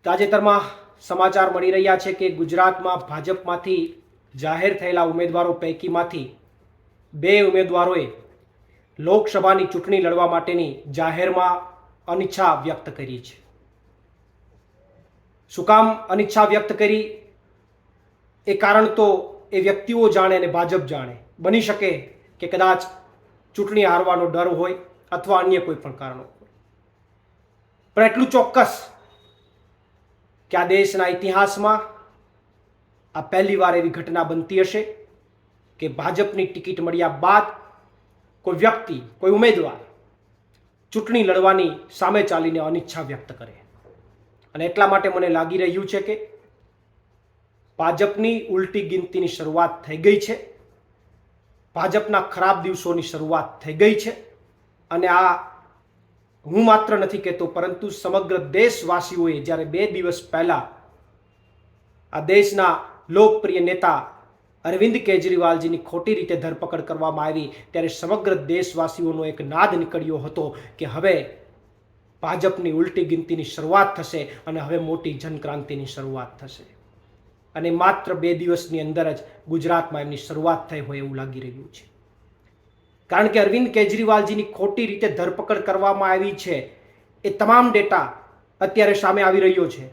તાજેતરમાં સમાચાર મળી રહ્યા છે કે ગુજરાતમાં ભાજપમાંથી જાહેર થયેલા ઉમેદવારો પૈકીમાંથી 2 ઉમેદવારોએ લોકસભાની ચૂંટણી લડવા માટેની જાહેરમાં અનિચ્છા વ્યક્ત કરી છે. શું કામ અનિચ્છા વ્યક્ત કરી એ કારણ તો એ વ્યક્તિઓ જાણે અને ભાજપ જાણે. બની શકે કે કદાચ ચૂંટણી હારવાનો ડર હોય અથવા અન્ય કોઈ પણ કારણો હોય, પણ એટલું ચોક્કસ કે આ દેશના ઇતિહાસમાં આ પહેલી વાર એવી ઘટના બનતી હશે કે ભાજપની ટિકિટ મળ્યા બાદ કોઈ વ્યક્તિ, કોઈ ઉમેદવાર ચૂંટણી લડવાની સામે ચાલીને અનિચ્છા વ્યક્ત કરે. અને એટલા માટે મને લાગી રહ્યું છે કે ભાજપની ઉલટી ગિનતીની શરૂઆત થઈ ગઈ છે, ભાજપના ખરાબ દિવસોની શરૂઆત થઈ ગઈ છે. અને આ હું માત્ર નથી કહેતો, પરંતુ સમગ્ર દેશવાસીઓએ જ્યારે 2 દિવસ પહેલા આ દેશના લોકપ્રિય નેતા અરવિંદ કેજરીવાલજીની ખોટી રીતે ધરપકડ કરવામાં આવી, ત્યારે સમગ્ર દેશવાસીઓનો એક નાદ નીકળ્યો હતો કે હવે ભાજપની ઉલટી ગિનતીની શરૂઆત થશે અને હવે મોટી જનક્રાંતિની શરૂઆત થશે. અને માત્ર 2 દિવસની અંદર જ ગુજરાતમાં એમની શરૂઆત થઈ હોય એવું લાગી રહ્યું છે. કારણ કે અરવિંદ કેજરીવાલજીની ખોટી રીતે ધરપકડ કરવામાં આવી છે એ તમામ ડેટા અત્યારે સામે આવી રહ્યો છે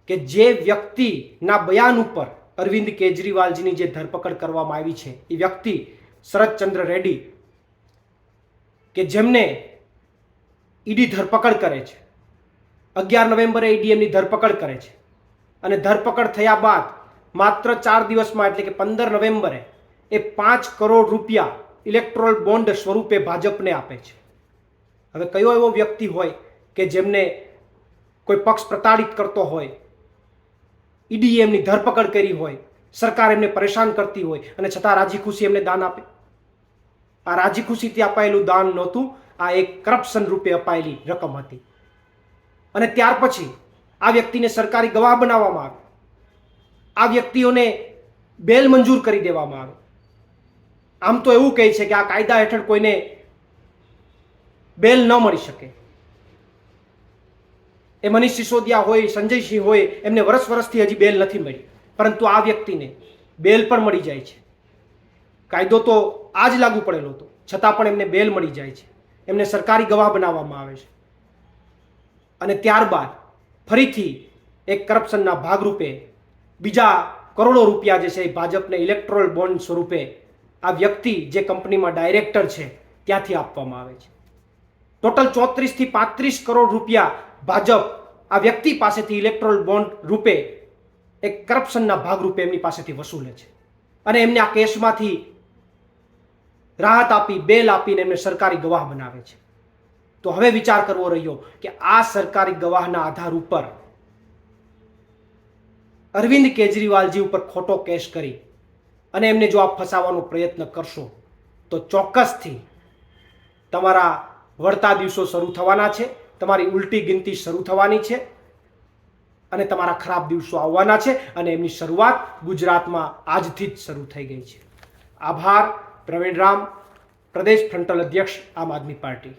કે જે વ્યક્તિના બયાન ઉપર અરવિંદ કેજરીવાલજીની જે ધરપકડ કરવામાં આવી છે એ વ્યક્તિ શરદચંદ્ર રેડ્ડી, કે જેમને ઈડી ધરપકડ કરે છે. 11 નવેમ્બરે ઈડી એમની ધરપકડ કરે છે અને ધરપકડ થયા બાદ માત્ર 4 દિવસમાં એટલે કે 15 નવેમ્બરે એ 5 કરોડ રૂપિયા ઇલેક્ટોરલ બોન્ડ સ્વરૂપે ભાજપને આપે છે. હવે કયો એવો વ્યક્તિ હોય કે જેમને કોઈ પક્ષ પ્રતાડિત કરતો હોય, ઈડીએ એમની ધરપકડ કરી હોય, સરકાર એમને પરેશાન કરતી હોય અને છતાં રાજી ખુશી એમને દાન આપે? આ રાજી ખુશીથી અપાયેલું દાન નહોતું, આ એક કરપ્શન રૂપે અપાયેલી રકમ હતી. અને ત્યાર પછી આ વ્યક્તિને સરકારી ગવાહ બનાવવામાં આવે, આ વ્યક્તિઓને બેલ મંજૂર કરી દેવામાં આવે. આમ તો એવું કહે છે કે આ કાયદા હેઠળ કોઈને બેલ ન મળી શકે. એ મનીષ સિસોદિયા હોય, સંજયસિંહ હોય, એમને વર્ષથી હજી બેલ નથી મળી, પરંતુ આ વ્યક્તિને બેલ પણ મળી જાય છે. કાયદો તો આ જ લાગુ પડેલો હતો, છતાં પણ એમને બેલ મળી જાય છે, એમને સરકારી ગવાહ બનાવવામાં આવે છે. અને ત્યારબાદ ફરીથી એક કરપ્શનના ભાગરૂપે બીજા કરોડો રૂપિયા જે છે એ ભાજપને ઇલેક્ટોરલ બોન્ડ સ્વરૂપે આ વ્યક્તિ જે કંપનીમાં ડાયરેક્ટર છે ત્યાંથી આપવામાં આવે છે. ટોટલ 34 થી 35 કરોડ રૂપિયા ભાજપ આ વ્યક્તિ પાસેથી ઇલેક્ટોરલ બોન્ડ રૂપે એક કરપ્શનના ભાગરૂપે એમની પાસેથી વસૂલે છે. અને એમને આ કેસમાંથી રાહત આપી, બેલ આપીને એમને સરકારી ગવાહ બનાવે છે. તો હવે વિચાર કરવો રહ્યો કે આ સરકારી ગવાહના આધાર ઉપર અરવિંદ કેજરીવાલજી ઉપર ખોટો કેસ કરી અને એમને જો આપ ફસાવવાનો પ્રયત્ન કરશો તો ચોક્કસથી તમારા વળતા દિવસો શરૂ થવાના છે, તમારી ઉલટી ગિનતી શરૂ થવાની છે અને તમારા ખરાબ દિવસો આવવાના છે. અને એમની શરૂઆત ગુજરાતમાં આજથી જ શરૂ થઈ ગઈ છે. આભાર. પ્રવીણ રામ, પ્રદેશ ફ્રન્ટલ અધ્યક્ષ, આમ આદમી પાર્ટી.